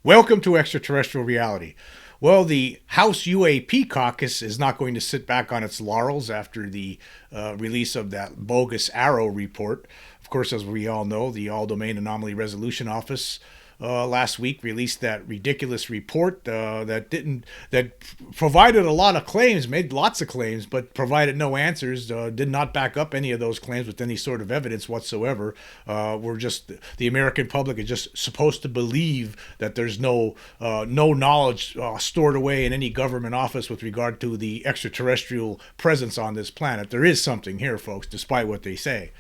Welcome to Extraterrestrial Reality. Well, the House UAP Caucus is not going to sit back on its laurels after the release of that bogus Arrow report. Of course, as we all know, the All-domain Anomaly Resolution Office last week released that ridiculous report that provided a lot of claims, made lots of claims, but provided no answers. Did not back up any of those claims with any sort of evidence whatsoever. We're just the American public is just supposed to believe that there's no knowledge stored away in any government office with regard to the extraterrestrial presence on this planet. There is something here, folks, despite what they say.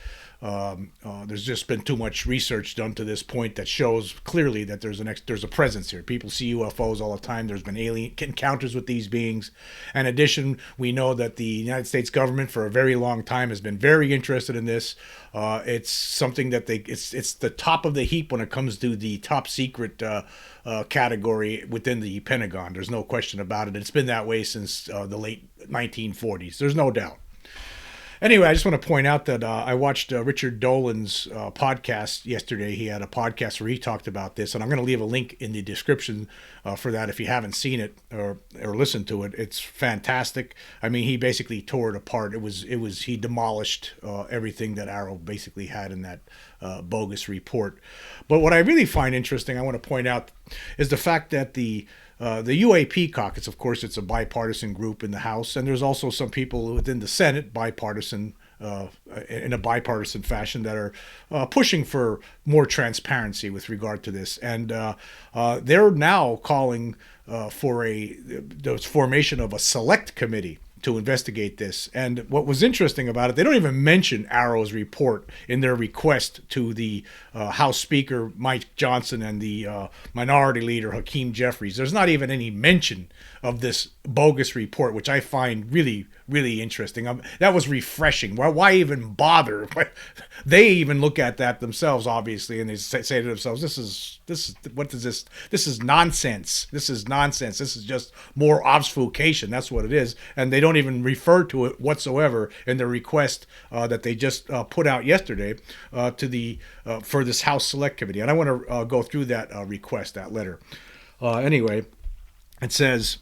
There's just been too much research done to this point that shows clearly that there's a presence here. People see UFOs all the time. There's been alien encounters with these beings. In addition, we know that the United States government for a very long time has been very interested in this. It's something that it's the top of the heap when it comes to the top secret category within the Pentagon. There's no question about it. It's been that way since the late 1940s. There's no doubt. Anyway, I just want to point out that I watched Richard Dolan's podcast yesterday. He had a podcast where he talked about this, and I'm going to leave a link in the description for that if you haven't seen it or listened to it. It's fantastic. I mean, he basically tore it apart. He demolished everything that Arrow basically had in that bogus report. But what I really find interesting, I want to point out, is the fact that the UAP Caucus, of course, it's a bipartisan group in the House, and there's also some people within the Senate, in a bipartisan fashion, that are pushing for more transparency with regard to this. And they're now calling for the formation of a select committee to investigate this. And what was interesting about it, they don't even mention Arrow's report in their request to the House Speaker Mike Johnson and the Minority Leader Hakeem Jeffries. There's not even any mention of this bogus report, which I find really, really interesting. That was refreshing. Why even bother? They even look at that themselves, obviously, and they say to themselves, "This is what is this? This is nonsense. This is nonsense. This is just more obfuscation." That's what it is, and they don't even refer to it whatsoever in the request that they just put out yesterday to the for this House Select Committee. And I want to go through that request, that letter. Anyway, it says.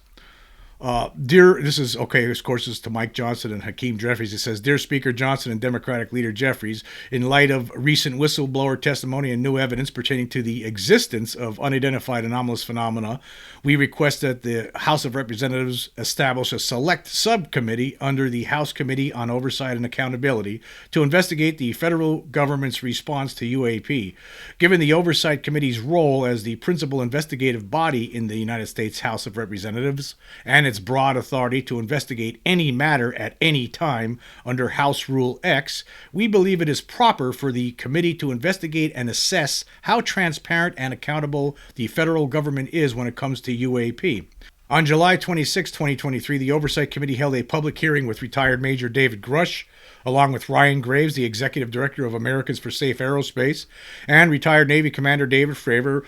Of course, this is to Mike Johnson and Hakeem Jeffries. It says, "Dear Speaker Johnson and Democratic Leader Jeffries, in light of recent whistleblower testimony and new evidence pertaining to the existence of unidentified anomalous phenomena, we request that the House of Representatives establish a select subcommittee under the House Committee on Oversight and Accountability to investigate the federal government's response to UAP. Given the Oversight Committee's role as the principal investigative body in the United States House of Representatives and its broad authority to investigate any matter at any time under House Rule X, we believe it is proper for the committee to investigate and assess how transparent and accountable the federal government is when it comes to UAP. On July 26, 2023, the Oversight Committee held a public hearing with retired Major David Grush, along with Ryan Graves, the Executive Director of Americans for Safe Aerospace, and retired Navy Commander David Fravor,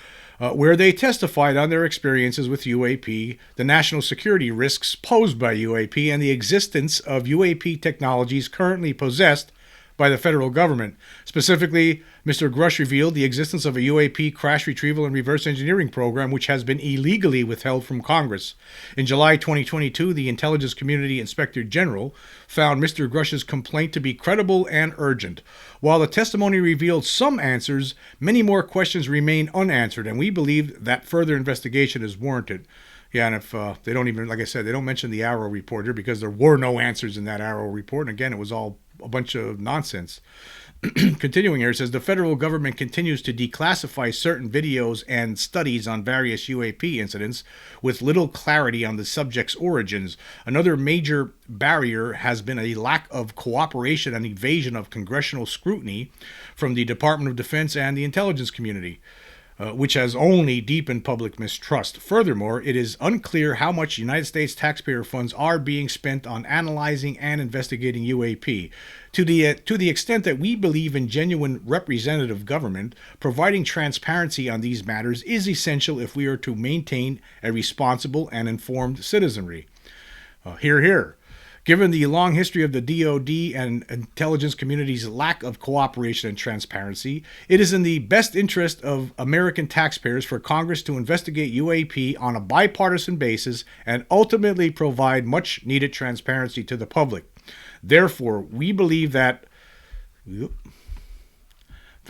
where they testified on their experiences with UAP, the national security risks posed by UAP, and the existence of UAP technologies currently possessed by the federal government. Specifically, Mr. Grush revealed the existence of a UAP crash retrieval and reverse engineering program which has been illegally withheld from Congress. In July 2022, the Intelligence Community Inspector General found Mr. Grush's complaint to be credible and urgent. While the testimony revealed some answers, many more questions remain unanswered, and we believe that further investigation is warranted." Yeah, and if they don't even, like I said, they don't mention the Arrow report here because there were no answers in that Arrow report. And again, it was all a bunch of nonsense. Continuing here, it says, "The federal government continues to declassify certain videos and studies on various UAP incidents with little clarity on the subject's origins. Another major barrier has been a lack of cooperation and evasion of congressional scrutiny from the Department of Defense and the intelligence community, which has only deepened public mistrust. Furthermore, it is unclear how much United States taxpayer funds are being spent on analyzing and investigating UAP. To the extent that we believe in genuine representative government, providing transparency on these matters is essential if we are to maintain a responsible and informed citizenry." Hear, hear. Given the long history of the DoD and intelligence community's lack of cooperation and transparency, it is in the best interest of American taxpayers for Congress to investigate UAP on a bipartisan basis and ultimately provide much needed transparency to the public. Therefore, we believe that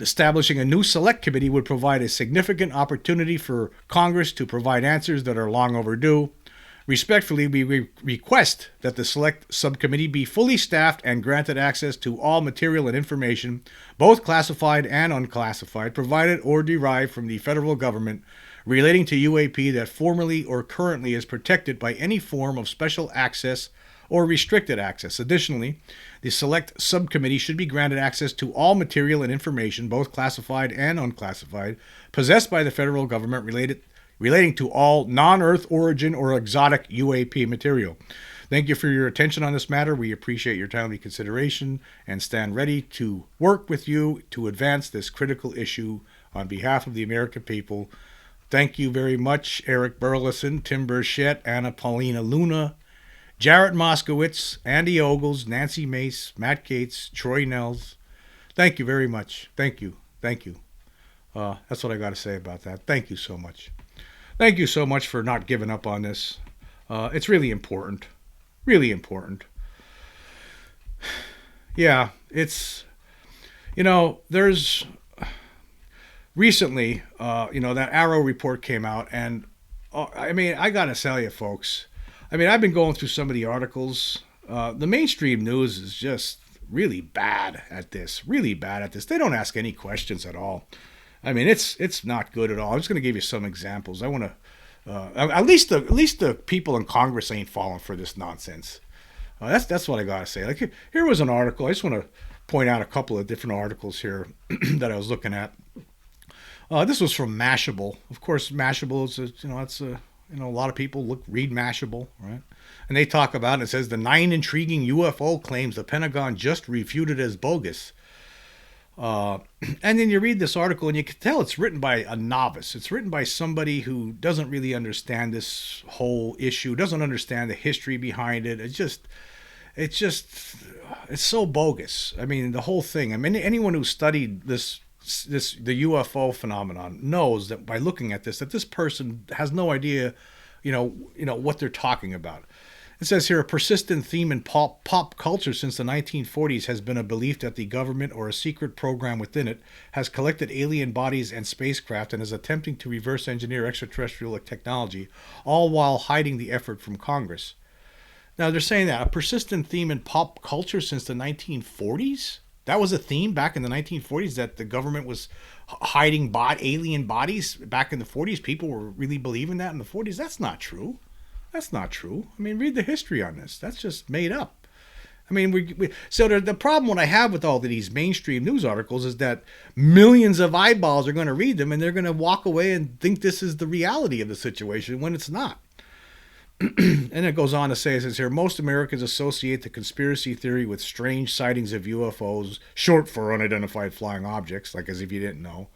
establishing a new select committee would provide a significant opportunity for Congress to provide answers that are long overdue. Respectfully, we request that the select subcommittee be fully staffed and granted access to all material and information, both classified and unclassified, provided or derived from the federal government relating to UAP that formerly or currently is protected by any form of special access or restricted access. Additionally, the select subcommittee should be granted access to all material and information, both classified and unclassified, possessed by the federal government relating to all non-Earth origin or exotic UAP material. Thank you for your attention on this matter. We appreciate your timely consideration and stand ready to work with you to advance this critical issue on behalf of the American people. Thank you very much, Eric Burleson, Tim Burchett, Anna Paulina Luna, Jarrett Moskowitz, Andy Ogles, Nancy Mace, Matt Gates, Troy Nels. Thank you very much. Thank you. Thank you. That's what I got to say about that. Thank you so much. Thank you so much for not giving up on this. It's really important. Really important. Yeah, it's, there's recently, that Arrow report came out, and I got to tell you, folks, I've been going through some of the articles. The mainstream news is just really bad at this. They don't ask any questions at all. It's not good at all. I'm just going to give you some examples. I want to, at least the people in Congress ain't falling for this nonsense. That's what I gotta say. Like, here was an article. I just want to point out a couple of different articles here that I was looking at. This was from Mashable. Of course, Mashable is a lot of people read Mashable, right? And they talk about it. It says the 9 intriguing UFO claims the Pentagon just refuted as bogus. And then you read this article and you can tell it's written by a novice. It's written by somebody who doesn't really understand this whole issue, doesn't understand the history behind it. It's so bogus. The whole thing. Anyone who studied the UFO phenomenon knows that by looking at this, that this person has no idea, what they're talking about. It says here, a persistent theme in pop culture since the 1940s has been a belief that the government or a secret program within it has collected alien bodies and spacecraft and is attempting to reverse engineer extraterrestrial technology, all while hiding the effort from Congress. Now, they're saying that a persistent theme in pop culture since the 1940s? That was a theme back in the 1940s, that the government was hiding alien bodies back in the 40s. People were really believing that in the 40s. That's not true. That's not true. Read the history on this. That's just made up. So the problem what I have with all of these mainstream news articles is that millions of eyeballs are going to read them and they're going to walk away and think this is the reality of the situation when it's not. And it goes on to say, it says here, most Americans associate the conspiracy theory with strange sightings of UFOs, short for unidentified flying objects, like as if you didn't know.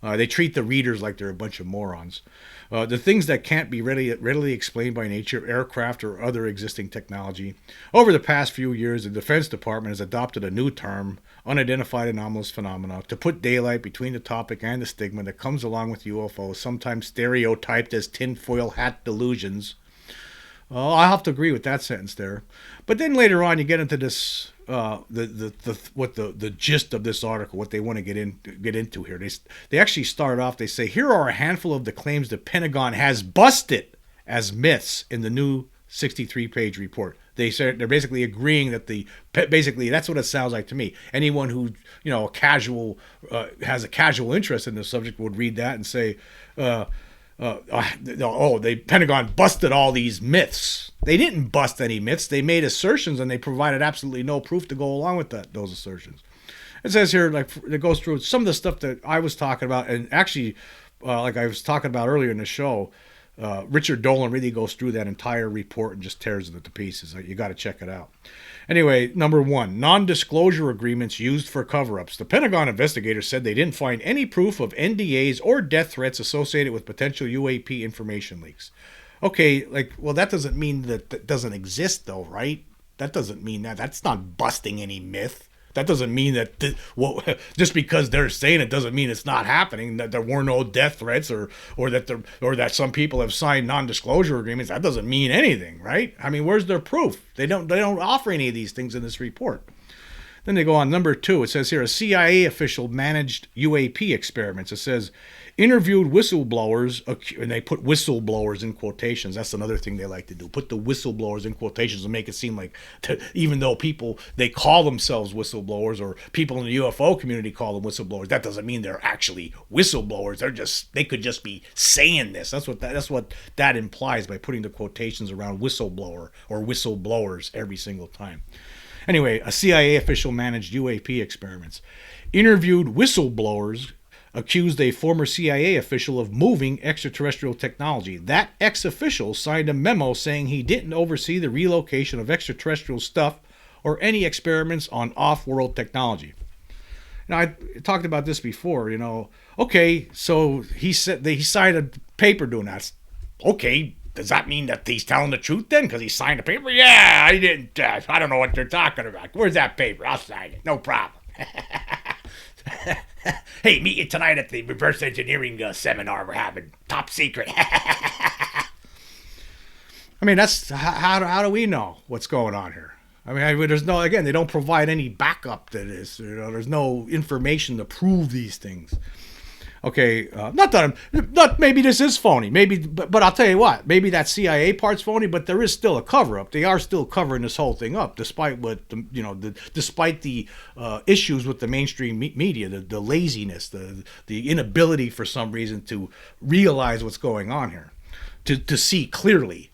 They treat the readers like they're a bunch of morons. The things that can't be readily explained by nature, aircraft or other existing technology. Over the past few years, the Defense Department has adopted a new term, unidentified anomalous phenomena, to put daylight between the topic and the stigma that comes along with UFOs, sometimes stereotyped as tinfoil hat delusions. I'll have to agree with that sentence there. But then later on, you get into this, the gist of this article, what they want to get into here. They actually start off. They say, here are a handful of the claims the Pentagon has busted as myths in the new 63-page report. They say they're basically agreeing that basically that's what it sounds like to me. Anyone who has a casual interest in this subject would read that and say, the Pentagon busted all these myths. They didn't bust any myths. They made assertions and they provided absolutely no proof to go along with those assertions. It says here, it goes through some of the stuff that I was talking about, and actually, like I was talking about earlier in the show, Richard Dolan really goes through that entire report and just tears it to pieces. You got to check it out. Anyway, number 1, non-disclosure agreements used for cover-ups. The Pentagon investigators said they didn't find any proof of NDAs or death threats associated with potential UAP information leaks. Okay, that doesn't mean that doesn't exist, though, right? That doesn't mean that. That's not busting any myth. That doesn't mean that just because they're saying it doesn't mean it's not happening. That there were no death threats, or that some people have signed non-disclosure agreements. That doesn't mean anything, right? I mean, where's their proof? They don't offer any of these things in this report. Then they go on number 2. It says here a CIA official managed UAP experiments. It says interviewed whistleblowers, and they put whistleblowers in quotations. That's another thing they like to do. Put the whistleblowers in quotations and make it seem like, even though they call themselves whistleblowers, or people in the UFO community call them whistleblowers, that doesn't mean they're actually whistleblowers. They could just be saying this. That's what that implies by putting the quotations around whistleblower or whistleblowers every single time. Anyway, a CIA official managed UAP experiments. Interviewed whistleblowers accused a former CIA official of moving extraterrestrial technology. That ex-official signed a memo saying he didn't oversee the relocation of extraterrestrial stuff or any experiments on off-world technology. Now, I talked about this before, Okay, so he said he signed a paper doing that. Okay, does that mean that he's telling the truth then? Because he signed a paper? Yeah, I didn't. I don't know what they're talking about. Where's that paper? I'll sign it. No problem. Hey, meet you tonight at the reverse engineering seminar we're having. Top secret. I mean, that's how do we know what's going on here? I mean, there's no, again, they don't provide any backup to this. There's no information to prove these things. Okay, not maybe this is phony. Maybe, but I'll tell you what. Maybe that CIA part's phony, but there is still a cover-up. They are still covering this whole thing up, despite what despite the issues with the mainstream media, the laziness, the inability for some reason to realize what's going on here, to see clearly.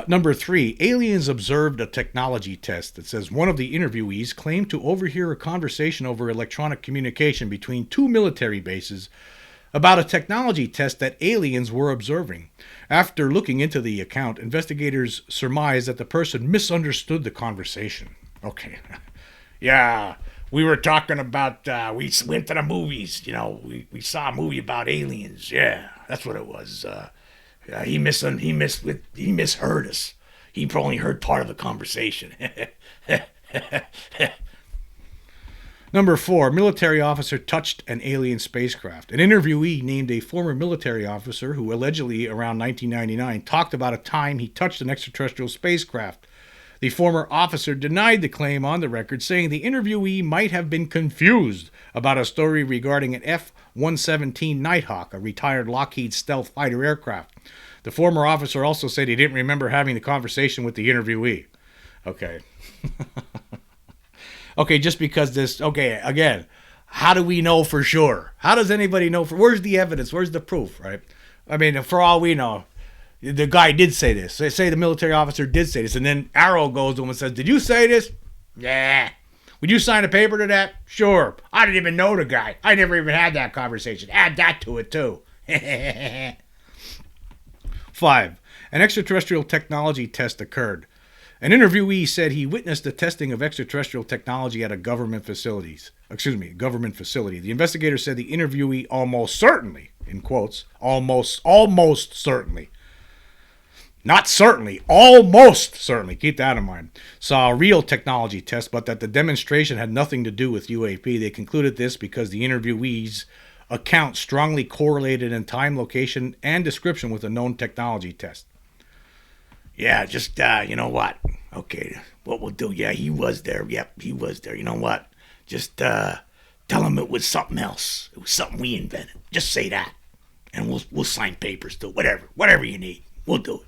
Number 3, aliens observed a technology test. It says one of the interviewees claimed to overhear a conversation over electronic communication between 2 military bases about a technology test that aliens were observing. After looking into the account, investigators surmised that the person misunderstood the conversation. Okay. Yeah, we were talking about, we went to the movies, we saw a movie about aliens. Yeah, that's what it was. He misheard us. He probably heard part of the conversation. Number 4, military officer touched an alien spacecraft. An interviewee named a former military officer who allegedly around 1999 talked about a time he touched an extraterrestrial spacecraft. The former officer denied the claim on the record, saying the interviewee might have been confused about a story regarding an F-117 Nighthawk, a retired Lockheed stealth fighter aircraft. The former officer also said he didn't remember having the conversation with the interviewee. Okay. Okay, just because this... Okay, again, how do we know for sure? How does anybody know where's the evidence? Where's the proof, right? I mean, for all we know, the guy did say this. They say the military officer did say this, and then Arrow goes to him and says, did you say this? Yeah. Would you sign a paper to that? Sure. I didn't even know the guy. I never even had that conversation. Add that to it, too. 5. An extraterrestrial technology test occurred. An interviewee said he witnessed the testing of extraterrestrial technology at a government facility. The investigator said the interviewee almost certainly, in quotes, almost certainly, not certainly, almost certainly, keep that in mind, saw a real technology test, but that the demonstration had nothing to do with UAP. They concluded this because the interviewee's account strongly correlated in time, location, and description with a known technology test. Yeah, just, you know what? Okay, what we'll do, yeah, he was there. Yep, he was there. You know what? Just tell him it was something else. It was something we invented. Just say that. And we'll sign papers to whatever you need. We'll do it.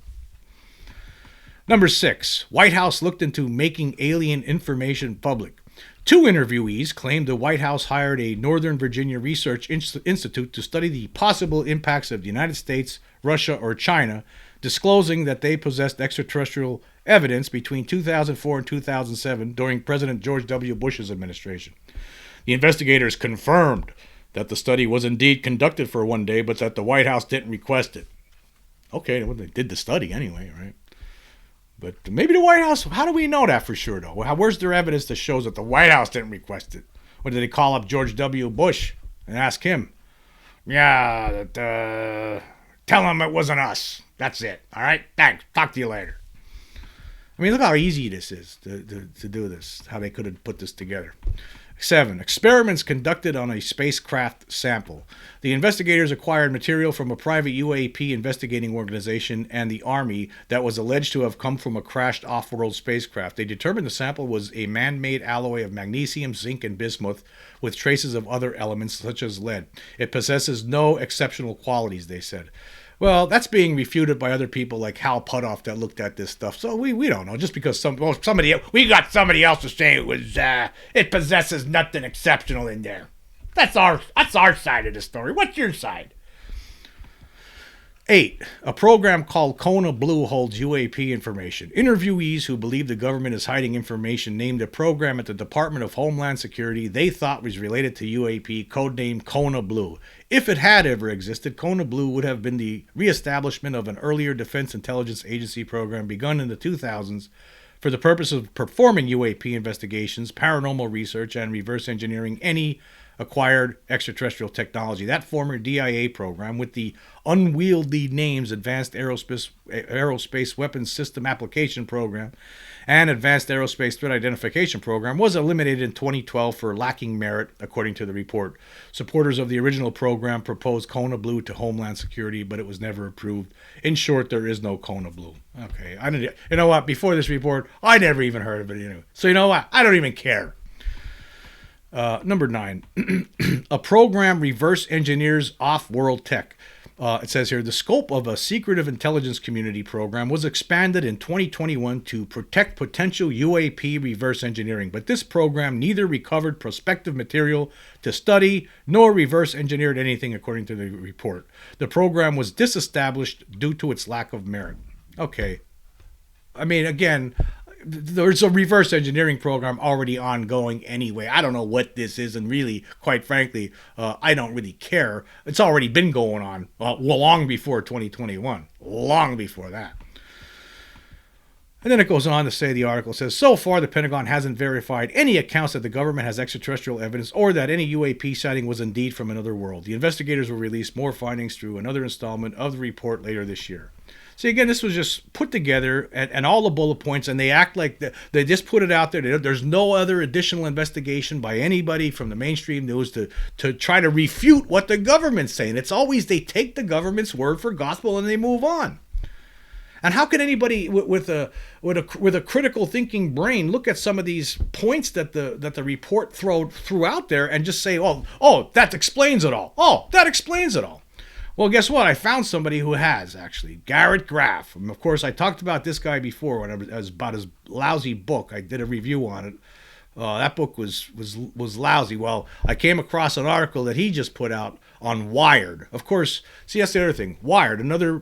Number 6, White House looked into making alien information public. 2 interviewees claimed the White House hired a Northern Virginia Research Institute to study the possible impacts of the United States, Russia, or China, disclosing that they possessed extraterrestrial evidence between 2004 and 2007 during President George W. Bush's administration. The investigators confirmed that the study was indeed conducted for one day, but that the White House didn't request it. Okay, well, they did the study anyway, right? But maybe the White House, how do we know that for sure, though? Where's their evidence that shows that the White House didn't request it? Or did they call up George W. Bush and ask him? Yeah, tell him it wasn't us. That's it. All right? Thanks. Talk to you later. I mean, look how easy this is to do this, how they could have put this together. 7. Experiments conducted on a spacecraft sample. The investigators acquired material from a private UAP investigating organization and the Army that was alleged to have come from a crashed off-world spacecraft. They determined the sample was a man-made alloy of magnesium, zinc, and bismuth with traces of other elements such as lead. It possesses no exceptional qualities, they said. Well, that's being refuted by other people like Hal Puthoff that looked at this stuff. So we don't know. Just because we got somebody else to say it possesses nothing exceptional in there. That's our side of the story. What's your side? 8. A program called Kona Blue holds UAP information. Interviewees who believe the government is hiding information named a program at the Department of Homeland Security they thought was related to UAP, codenamed Kona Blue. If it had ever existed, Kona Blue would have been the reestablishment of an earlier Defense Intelligence Agency program begun in the 2000s for the purpose of performing UAP investigations, paranormal research, and reverse engineering any acquired extraterrestrial technology. That former DIA program, with the unwieldy names Advanced Aerospace Weapons System Application Program and Advanced Aerospace Threat Identification Program, was eliminated in 2012 for lacking merit, according to the report. Supporters of the original program proposed Kona Blue to Homeland Security, but it was never approved. In short, there is no Kona Blue. Okay, you know what? Before this report, I never even heard of it anyway. So you know what? I don't even care. Number 9, a program reverse engineers off-world tech. It says here, the scope of a secretive intelligence community program was expanded in 2021 to protect potential UAP reverse engineering, but this program neither recovered prospective material to study nor reverse engineered anything, according to the report. The program was disestablished due to its lack of merit. Okay. I mean, again, there's a reverse engineering program already ongoing anyway. I don't know what this is, and really, quite frankly, I don't really care. It's already been going on long before 2021, long before that. And then it goes on to say, the article says, so far the Pentagon hasn't verified any accounts that the government has extraterrestrial evidence or that any UAP sighting was indeed from another world. The investigators will release more findings through another installment of the report later this year. See, again, this was just put together and all the bullet points, and they act like they just put it out there. There's no other additional investigation by anybody from the mainstream news to try to refute what the government's saying. It's always they take the government's word for gospel and they move on. And how can anybody with a critical thinking brain look at some of these points that the report threw out there and just say, oh, that explains it all. Oh, that explains it all. Well, guess what? I found somebody who has, actually. Garrett Graff. And of course, I talked about this guy before when I was about his lousy book. I did a review on it. That book was lousy. Well, I came across an article that he just put out on Wired. Of course, see, that's the other thing. Wired, another,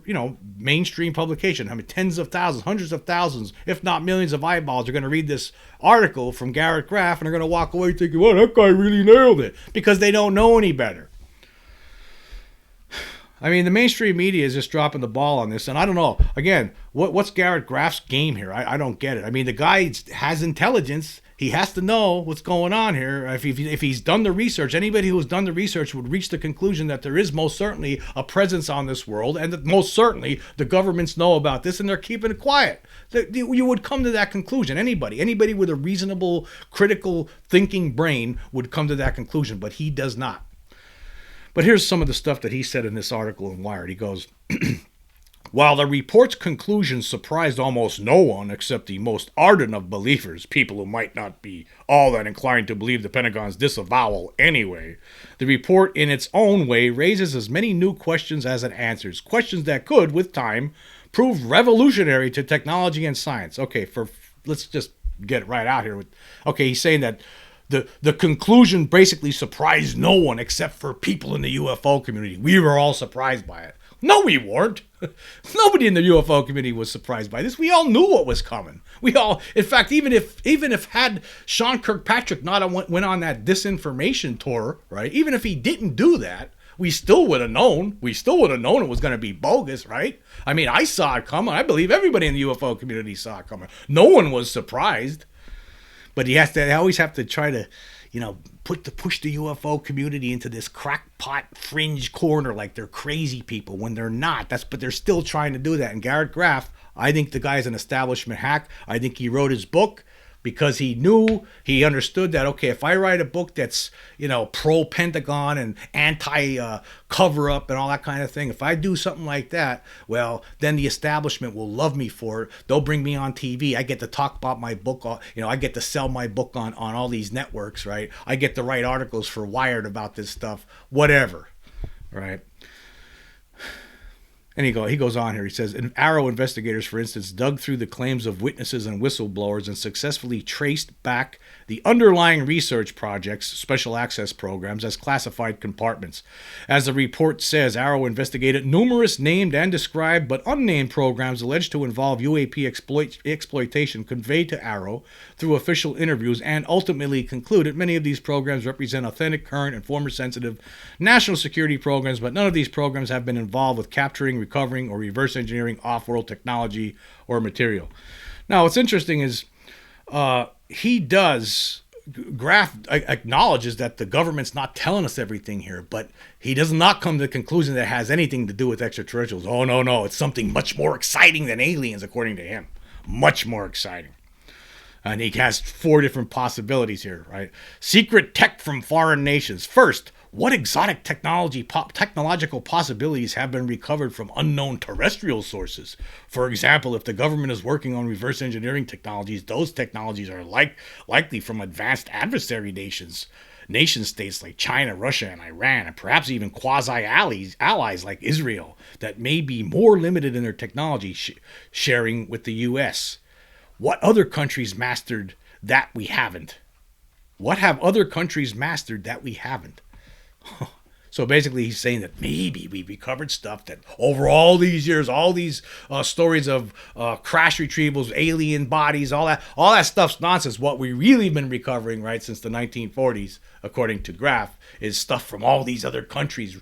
mainstream publication. I mean, tens of thousands, hundreds of thousands, if not millions of eyeballs are going to read this article from Garrett Graff and are going to walk away thinking, well, that guy really nailed it, because they don't know any better. I mean, the mainstream media is just dropping the ball on this, and I don't know. Again, what's Garrett Graff's game here? I don't get it. I mean, the guy has intelligence. He has to know what's going on here. If he's done the research, anybody who's done the research would reach the conclusion that there is most certainly a presence on this world, and that most certainly the governments know about this, and they're keeping it quiet. You would come to that conclusion. Anybody with a reasonable, critical thinking brain would come to that conclusion, but he does not. But here's some of the stuff that he said in this article in Wired. He goes, while the report's conclusions surprised almost no one except the most ardent of believers, people who might not be all that inclined to believe the Pentagon's disavowal anyway, the report in its own way raises as many new questions as it answers. Questions that could, with time, prove revolutionary to technology and science. Okay, let's just get it right out here. He's saying that the conclusion basically surprised no one except for people in the UFO community. We were all surprised by it. No, we weren't. Nobody in the UFO community was surprised by this. We all knew what was coming. In fact, even if had Sean Kirkpatrick not went on that disinformation tour, right? Even if he didn't do that, we still would have known. We still would have known it was going to be bogus, right? I mean, I saw it coming. I believe everybody in the UFO community saw it coming. No one was surprised. But they always have to try to, push the UFO community into this crackpot fringe corner like they're crazy people when they're not. But they're still trying to do that. And Garrett Graff, I think the guy's an establishment hack. I think he wrote his book because he understood that, okay, if I write a book that's, pro-Pentagon and anti-cover-up and all that kind of thing, if I do something like that, well, then the establishment will love me for it. They'll bring me on TV. I get to talk about my book. I get to sell my book on all these networks, right? I get to write articles for Wired about this stuff, whatever, right? And he goes on here. He says, Arrow investigators, for instance, dug through the claims of witnesses and whistleblowers and successfully traced back the underlying research projects, special access programs, as classified compartments. As the report says, Arrow investigated numerous named and described but unnamed programs alleged to involve UAP exploitation conveyed to Arrow through official interviews, and ultimately concluded many of these programs represent authentic, current, and former sensitive national security programs, but none of these programs have been involved with capturing, recovering, or reverse engineering off-world technology or material. Now, what's interesting is Graff acknowledges that the government's not telling us everything here, but he does not come to the conclusion that it has anything to do with extraterrestrials. Oh, no, it's something much more exciting than aliens, according to him. Much more exciting. And he has 4 different possibilities here, right? Secret tech from foreign nations. First, what exotic technological possibilities have been recovered from unknown terrestrial sources? For example, if the government is working on reverse engineering technologies, those technologies are likely from advanced adversary nation states like China, Russia, and Iran, and perhaps even quasi-allies like Israel that may be more limited in their technology sharing with the U.S. What other countries mastered that we haven't? What have other countries mastered that we haven't? So basically he's saying that maybe we recovered stuff that over all these years, all these stories of crash retrievals, alien bodies, all that stuff's nonsense. What we really been recovering, right, since the 1940s, according to Graff, is stuff from all these other countries,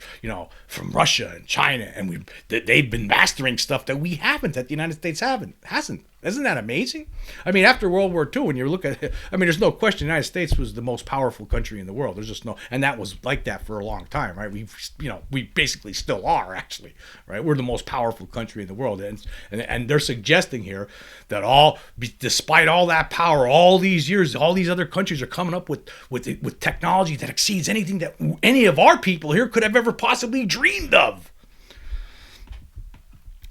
from Russia and China, and they've been mastering stuff that we haven't, that the United States hasn't. Isn't that amazing? I mean, after World War II, when you look at it, there's no question the United States was the most powerful country in the world. There's just no, and that was like that for a long time, right? We basically still are, actually, right? We're the most powerful country in the world, and they're suggesting here that despite all that power, all these years, all these other countries are coming up with technology that exceeds anything that any of our people here could have ever possibly dreamed of.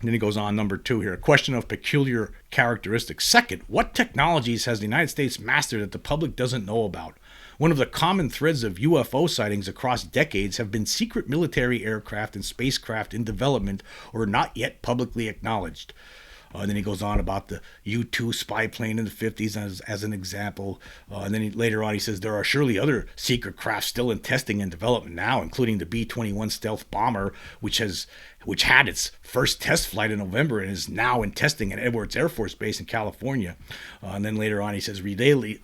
And then he goes on, number 2 here, a question of peculiar characteristics. Second, what technologies has the United States mastered that the public doesn't know about? One of the common threads of UFO sightings across decades have been secret military aircraft and spacecraft in development or not yet publicly acknowledged. And then he goes on about the U-2 spy plane in the 50s as an example. And then later on he says there are surely other secret craft still in testing and development now, including the B-21 stealth bomber, which had its first test flight in November and is now in testing at Edwards Air Force Base in California. And then later on he says, relatedly,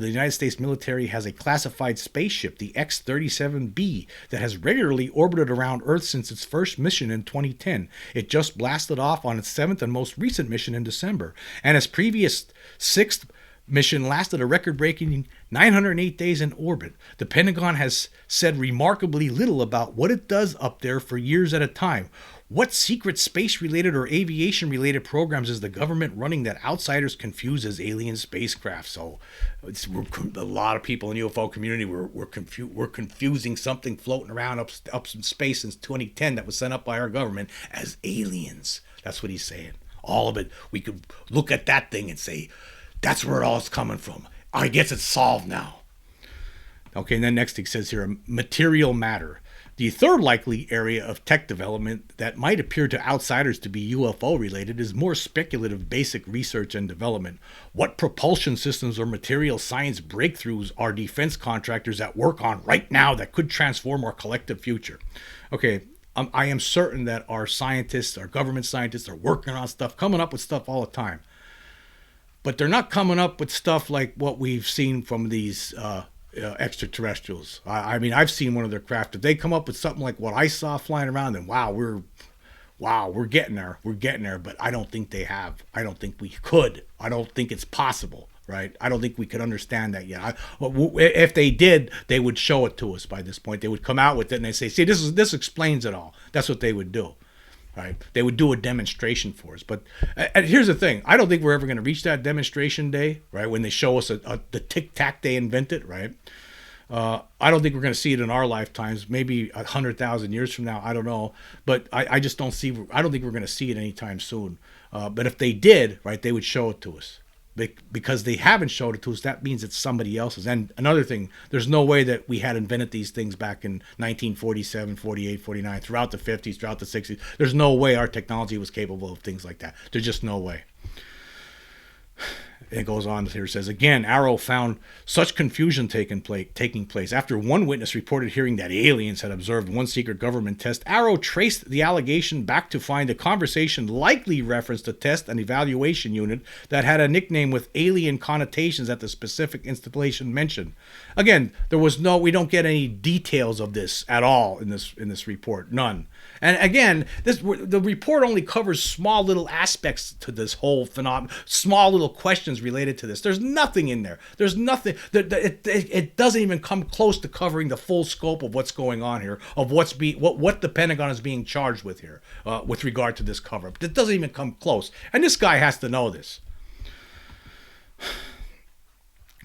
the United States military has a classified spaceship, the X-37B, that has regularly orbited around Earth since its first mission in 2010. It just blasted off on its 7th and most recent mission in December, and its previous 6th mission lasted a record-breaking 908 days in orbit. The Pentagon has said remarkably little about what it does up there for years at a time. What secret space-related or aviation-related programs is the government running that outsiders confuse as alien spacecraft? So a lot of people in the UFO community were confusing something floating around up in space since 2010 that was sent up by our government as aliens. That's what he's saying. All of it. We could look at that thing and say, that's where it all is coming from. I guess it's solved now. Okay, and then next he says here, material matter. The third likely area of tech development that might appear to outsiders to be UFO related is more speculative basic research and development. What propulsion systems or material science breakthroughs are defense contractors at work on right now that could transform our collective future? Okay, I am certain that our scientists, our government scientists, are working on stuff, coming up with stuff all the time. But they're not coming up with stuff like what we've seen from these extraterrestrials. I mean, I've seen one of their craft. If they come up with something like what I saw flying around, then we're getting there. We're getting there. But I don't think they have. I don't think we could. I don't think it's possible. right? I don't think we could understand that yet. If they did, they would show it to us by this point. They would come out with it and they say, see, this explains it all. That's what they would do. Right? They would do a demonstration for us. But and here's the thing. I don't think we're ever going to reach that demonstration day, right? When they show us the tic-tac they invented, right? I don't think we're going to see it in our lifetimes. Maybe 100,000 years from now. I don't know. But I just don't see, I don't think we're going to see it anytime soon. But if they did, right, they would show it to us. Because they haven't showed it to us, that means it's somebody else's. And another thing, there's no way that we had invented these things back in 1947, 48, 49, throughout the 50s, throughout the 60s. There's no way our technology was capable of things like that. There's just no way. It goes on here, says, again, Arrow found such confusion taking place. After one witness reported hearing that aliens had observed one secret government test, Arrow traced the allegation back to find a conversation likely referenced a test and evaluation unit that had a nickname with alien connotations at the specific installation mentioned. Again, we don't get any details of this at all in this report. None. And again, the report only covers small little aspects to this whole phenomenon, small little questions related to this. There's nothing in there. There's nothing. It doesn't even come close to covering the full scope of what's going on here, of what the Pentagon is being charged with here, with regard to this cover-up. It doesn't even come close. And this guy has to know this.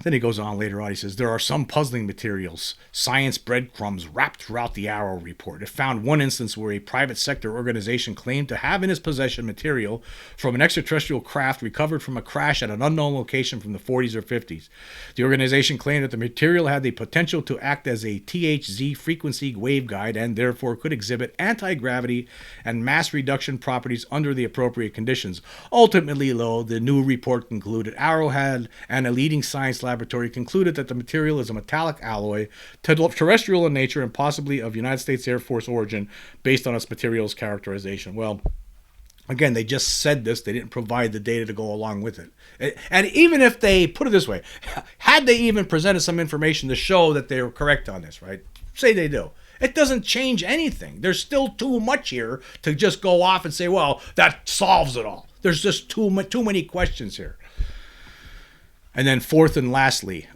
Then he goes on later on. He says, there are some puzzling materials, science breadcrumbs wrapped throughout the Arrow report. It found one instance where a private sector organization claimed to have in its possession material from an extraterrestrial craft recovered from a crash at an unknown location from the 40s or 50s. The organization claimed that the material had the potential to act as a THZ frequency waveguide and therefore could exhibit anti-gravity and mass reduction properties under the appropriate conditions. Ultimately, though, the new report concluded Arrow had and a leading science laboratory concluded that the material is a metallic alloy, terrestrial in nature, and possibly of United States Air Force origin based on its materials characterization. Well, again, they just said this. They didn't provide the data to go along with it. And even if they, put it this way, had they even presented some information to show that they were correct on this, right? Say they do. It doesn't change anything. There's still too much here to just go off and say, well, that solves it all. There's just too many questions here. And then fourth and lastly,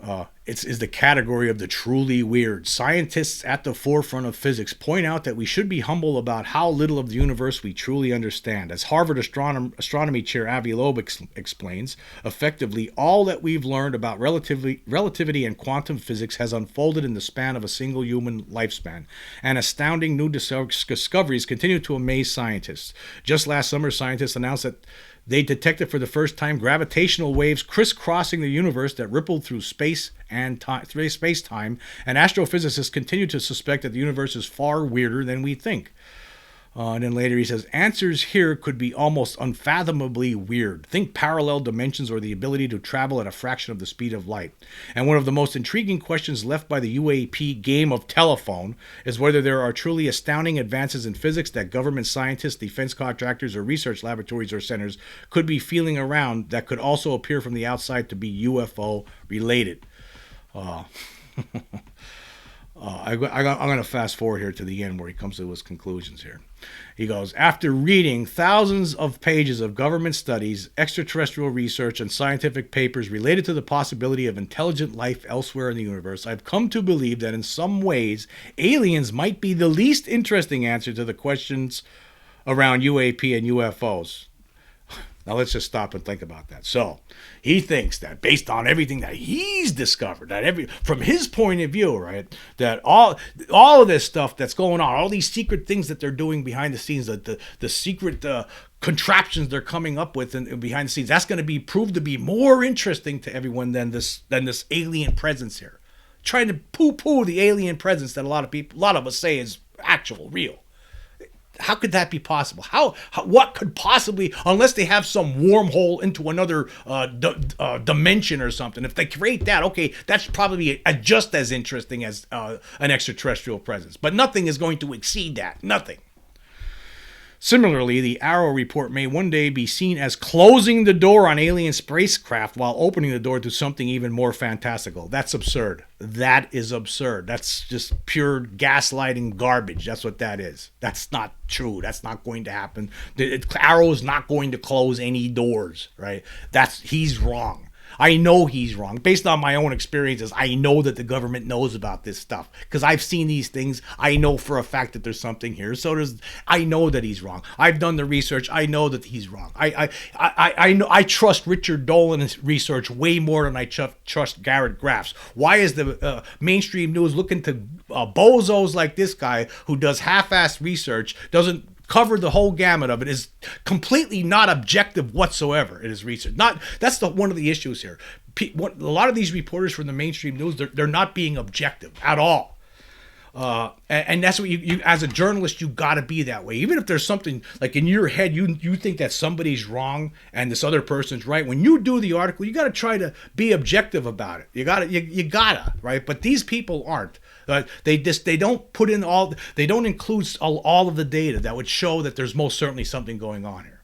is the category of the truly weird. Scientists at the forefront of physics point out that we should be humble about how little of the universe we truly understand. As Harvard astronomy chair Avi Loeb explains, effectively all that we've learned about relativity and quantum physics has unfolded in the span of a single human lifespan. And astounding new discoveries continue to amaze scientists. Just last summer, scientists announced that they detected for the first time gravitational waves crisscrossing the universe that rippled through space and space-time, and astrophysicists continue to suspect that the universe is far weirder than we think. And then later he says, answers here could be almost unfathomably weird. Think parallel dimensions or the ability to travel at a fraction of the speed of light. And one of the most intriguing questions left by the UAP game of telephone is whether there are truly astounding advances in physics that government scientists, defense contractors, or research laboratories or centers could be feeling around that could also appear from the outside to be UFO related. I'm going to fast forward here to the end where he comes to his conclusions here. He goes, after reading thousands of pages of government studies, extraterrestrial research, and scientific papers related to the possibility of intelligent life elsewhere in the universe, I've come to believe that in some ways, aliens might be the least interesting answer to the questions around UAP and UFOs. Now let's just stop and think about that. So he thinks that based on everything that he's discovered, that from his point of view, right, that all of this stuff that's going on, all these secret things that they're doing behind the scenes, the secret contraptions they're coming up with and behind the scenes, that's going to be proved to be more interesting to everyone than this alien presence here. Trying to poo-poo the alien presence that a lot of us say is actual, real. How could that be possible? What could possibly, unless they have some wormhole into another dimension or something, if they create that, okay, that's probably just as interesting as an extraterrestrial presence. But nothing is going to exceed that. Nothing. Similarly, the Arrow report may one day be seen as closing the door on alien spacecraft while opening the door to something even more fantastical. That's absurd. That is absurd. That's just pure gaslighting garbage. That's what that is. That's not true. That's not going to happen. Arrow is not going to close any doors, right? He's wrong. I know he's wrong. Based on my own experiences, I know that the government knows about this stuff because I've seen these things. I know for a fact that there's something here. I know that he's wrong. I've done the research. I know that he's wrong. I know. I trust Richard Dolan's research way more than I trust Garrett Graff's. Why is the mainstream news looking to bozos like this guy who does half-assed research, doesn't cover the whole gamut of it, is completely not objective whatsoever in his research? That's one of the issues here. A lot of these reporters from the mainstream news, they're not being objective at all. And that's what you as a journalist, you got to be that way. Even if there's something like in your head, you think that somebody's wrong and this other person's right. When you do the article, you got to try to be objective about it. You gotta, right? But these people aren't. They don't put in they don't include all of the data that would show that there's most certainly something going on here.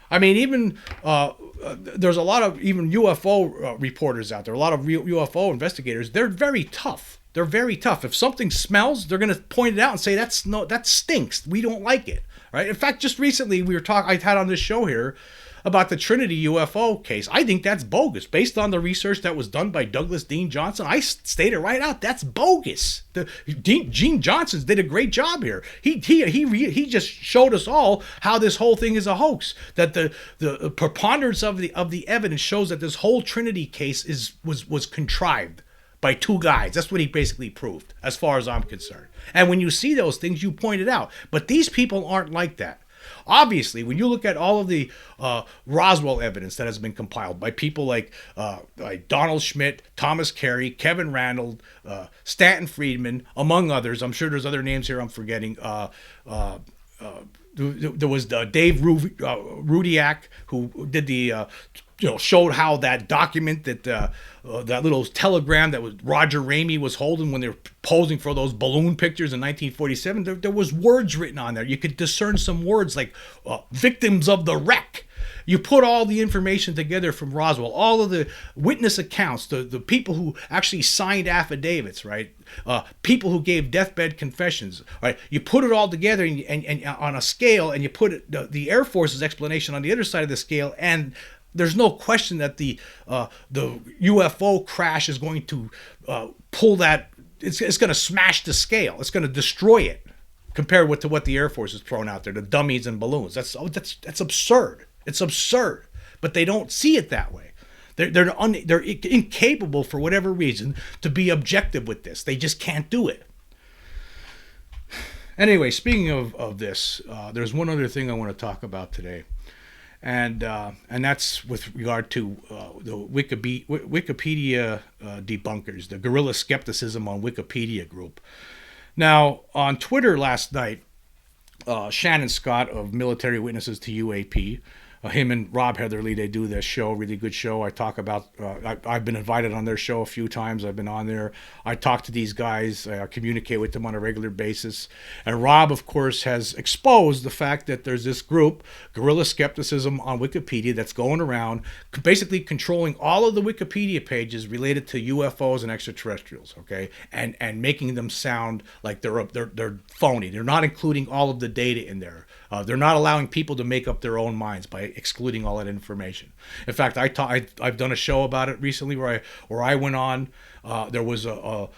I mean, even there's a lot of even UFO reporters out there, a lot of UFO investigators. They're very tough. They're very tough. If something smells, they're going to point it out and say that stinks. We don't like it, right? In fact, just recently I had on this show here about the Trinity UFO case. I think that's bogus. Based on the research that was done by Douglas Dean Johnson, I stated right out that's bogus. Gene Johnson did a great job here. He just showed us all how this whole thing is a hoax. That the preponderance of the evidence shows that this whole Trinity case was contrived by two guys. That's what he basically proved, as far as I'm concerned. And when you see those things, you point it out. But these people aren't like that. Obviously, when you look at all of the Roswell evidence that has been compiled by people like Donald Schmidt, Thomas Carey, Kevin Randall, Stanton Friedman, among others, I'm sure there's other names here I'm forgetting. There was Dave Rudiak, who did the showed how that document that little telegram that was Roger Ramey was holding when they were posing for those balloon pictures in 1947. There was words written on there. You could discern some words like victims of the wreck. You put all the information together from Roswell, all of the witness accounts, the people who actually signed affidavits, right? People who gave deathbed confessions, right? You put it all together and on a scale, and you put the Air Force's explanation on the other side of the scale, and there's no question that the UFO crash is going to pull that. It's going to smash the scale. It's going to destroy it compared to what the Air Force has thrown out there, the dummies and balloons. That's absurd. It's absurd. But they don't see it that way. They're incapable, for whatever reason, to be objective with this. They just can't do it. Anyway, speaking of this, there's one other thing I want to talk about today. And that's with regard to the Wikipedia debunkers, the Guerilla Skepticism on Wikipedia group. Now, on Twitter last night, Shannon Scott of Military Witnesses to UAP, him and Rob Heatherly, they do this show, really good show. I talk about, I've been invited on their show a few times. I've been on there. I talk to these guys. I communicate with them on a regular basis. And Rob, of course, has exposed the fact that there's this group, Guerilla Skepticism on Wikipedia, that's going around basically controlling all of the Wikipedia pages related to UFOs and extraterrestrials, okay? And making them sound like they're phony. They're not including all of the data in there. They're not allowing people to make up their own minds by excluding all that information. In fact, I've done a show about it recently where I went on. There was a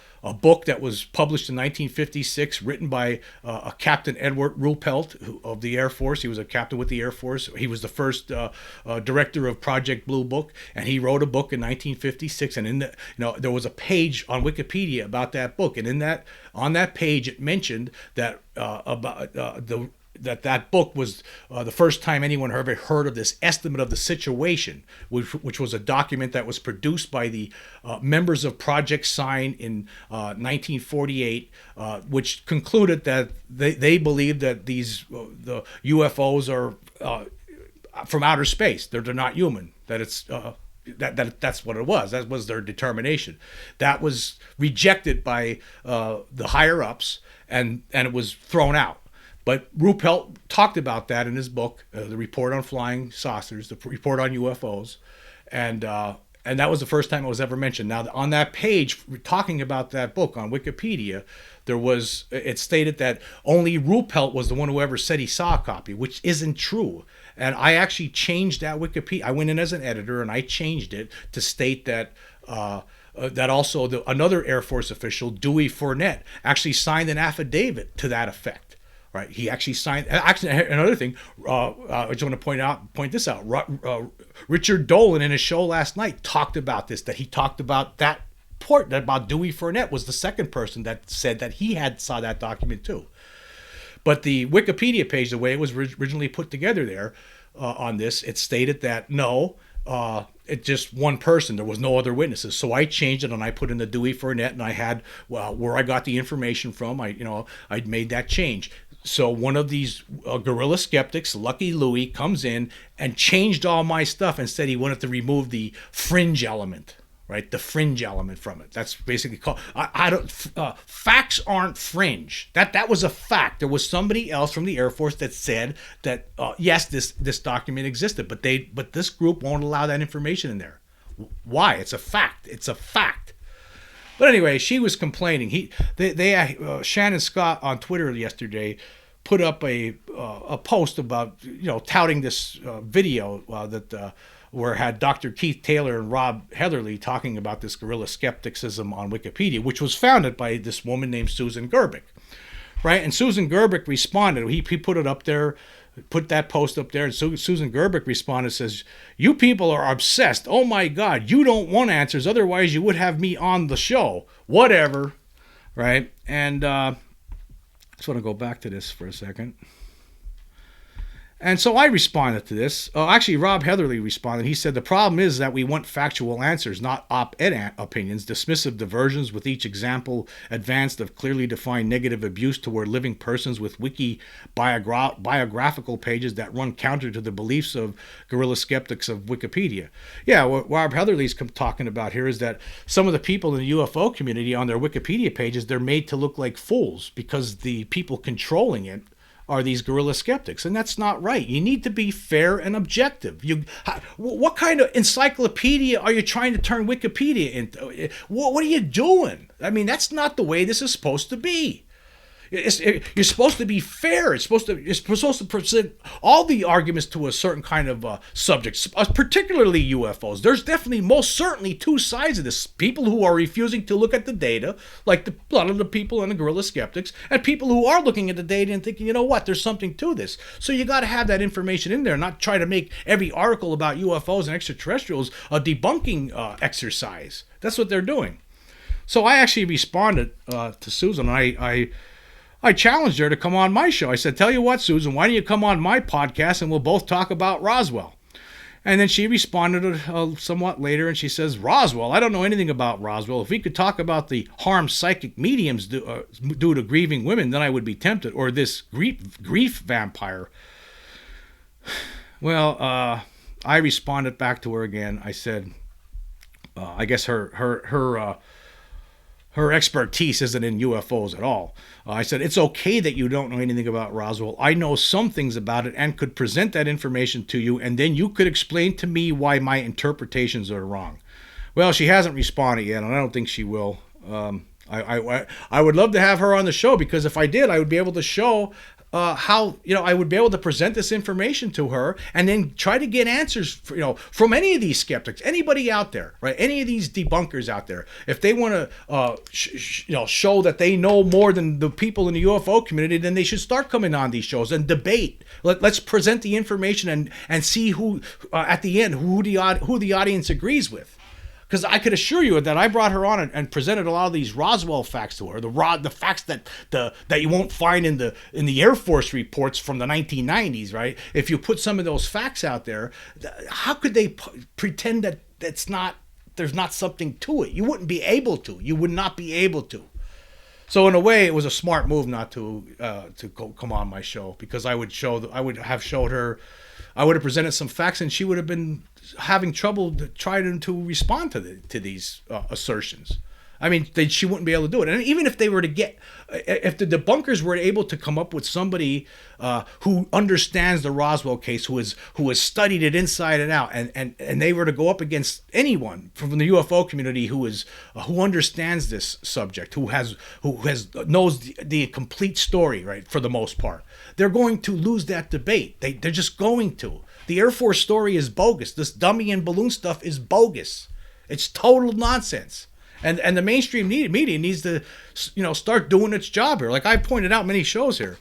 book that was published in 1956, written by a Captain Edward Ruppelt of the Air Force. He was a captain with the Air Force. He was the first director of Project Blue Book, and he wrote a book in 1956. And there was a page on Wikipedia about that book, and on that page it mentioned that that book was the first time anyone ever heard of this estimate of the situation, which was a document that was produced by the members of Project Sign in 1948, which concluded that they believed that the UFOs are from outer space. They're not human. That it's that's what it was. That was their determination. That was rejected by the higher ups, and it was thrown out. But Ruppelt talked about that in his book, The Report on Flying Saucers, The Report on UFOs, and And that was the first time it was ever mentioned. Now, on that page talking about that book on Wikipedia, it stated that only Ruppelt was the one who ever said he saw a copy, which isn't true. And I actually changed that Wikipedia. I went in as an editor and I changed it to state that that also another Air Force official, Dewey Fournette, actually signed an affidavit to that effect. Right? He actually signed. Actually, another thing, I just want to point this out. Richard Dolan in his show last night talked about this. That he talked about that part about Dewey Fournette was the second person that said that he had saw that document too. But the Wikipedia page, the way it was originally put together there on this, it stated that no, it's just one person. There was no other witnesses. So I changed it and I put in the Dewey Fournette, and I had where I got the information from. I'd made that change. So one of these Guerilla Skeptics, Lucky Louie, comes in and changed all my stuff and said he wanted to remove the fringe element, right? The fringe element from it. That's basically called. Facts aren't fringe. That was a fact. There was somebody else from the Air Force that said that yes, this document existed, but this group won't allow that information in there. Why? It's a fact. It's a fact. But anyway, she was complaining. Shannon Scott on Twitter yesterday put up a post about touting this video where it had Dr. Keith Taylor and Rob Heatherly talking about this guerrilla skepticism on Wikipedia, which was founded by this woman named Susan Gerbic, right? And Susan Gerbic responded. He put it up there. Put that post up there, and Susan Gerbic responded, says, "You people are obsessed. Oh my God, you don't want answers. Otherwise, you would have me on the show. Whatever," right? And I just want to go back to this for a second. And so I responded to this. Actually, Rob Heatherly responded. He said, "The problem is that we want factual answers, not op-ed opinions, dismissive diversions with each example advanced of clearly defined negative abuse toward living persons with wiki biographical pages that run counter to the beliefs of guerrilla skeptics of Wikipedia." Yeah, what Rob Heatherly's talking about here is that some of the people in the UFO community on their Wikipedia pages, they're made to look like fools because the people controlling it are these guerrilla skeptics, and that's not right. You need to be fair and objective. What kind of encyclopedia are you trying to turn Wikipedia into? What are you doing? I mean, that's not the way this is supposed to be. You're supposed to be fair. You're supposed to present all the arguments to a certain kind of subject, particularly UFOs. There's definitely, most certainly, two sides of this. People who are refusing to look at the data, like a lot of the people in the Guerilla Skeptics, and people who are looking at the data and thinking, you know what, there's something to this. So you got to have that information in there, not try to make every article about UFOs and extraterrestrials a debunking exercise. That's what they're doing. So I actually responded to Susan. I challenged her to come on my show. I said, "Tell you what, Susan, why don't you come on my podcast and we'll both talk about Roswell?" And then she responded somewhat later, and she says, "Roswell? I don't know anything about Roswell. If we could talk about the harm psychic mediums do to grieving women, then I would be tempted. Or this grief vampire." Well, I responded back to her again. I said, I guess her expertise isn't in UFOs at all. I said, "It's okay that you don't know anything about Roswell. I know some things about it and could present that information to you, and then you could explain to me why my interpretations are wrong." Well, she hasn't responded yet, and I don't think she will. I would love to have her on the show, because if I did, I would be able to show how I would be able to present this information to her, and then try to get answers from any of these skeptics, anybody out there, right? Any of these debunkers out there, if they want to show that they know more than the people in the UFO community, then they should start coming on these shows and debate. Let's present the information and see who at the end who the audience agrees with. Because I could assure you that I brought her on and presented a lot of these Roswell facts to her, the facts that you won't find in the Air Force reports from the 1990s, right? If you put some of those facts out there, how could they pretend that there's not something to it? You wouldn't be able to. You would not be able to. So in a way, it was a smart move not to come on my show, because I would have presented some facts, and she would have been having trouble trying to respond to these assertions. I mean, she wouldn't be able to do it. And even if they were to get, if the debunkers were able to come up with somebody who understands the Roswell case, who has studied it inside and out, and they were to go up against anyone from the UFO community who understands this subject, who knows the complete story, right, for the most part, they're going to lose that debate. They're just going to. The Air Force story is bogus. This dummy and balloon stuff is bogus. It's total nonsense. And the mainstream media needs to, start doing its job here. Like I pointed out many shows here.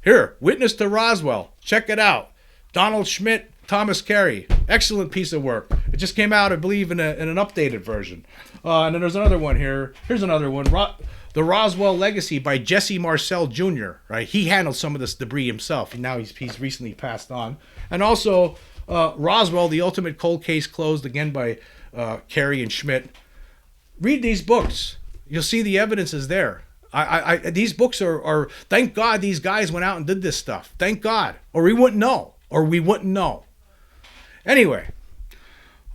Here, Witness to Roswell. Check it out. Donald Schmidt, Thomas Carey. Excellent piece of work. It just came out, I believe, in an updated version. And then there's another one here. Here's another one. The Roswell Legacy by Jesse Marcel Jr. Right? He handled some of this debris himself. And now he's recently passed on. And also Roswell, The Ultimate Cold Case Closed, again by Carey and Schmidt. Read these books. You'll see the evidence is there. These books are, thank God these guys went out and did this stuff. Thank God. Or we wouldn't know. Anyway,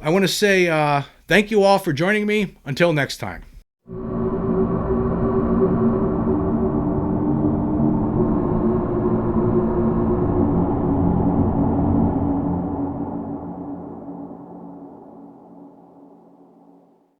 I want to say thank you all for joining me. Until next time.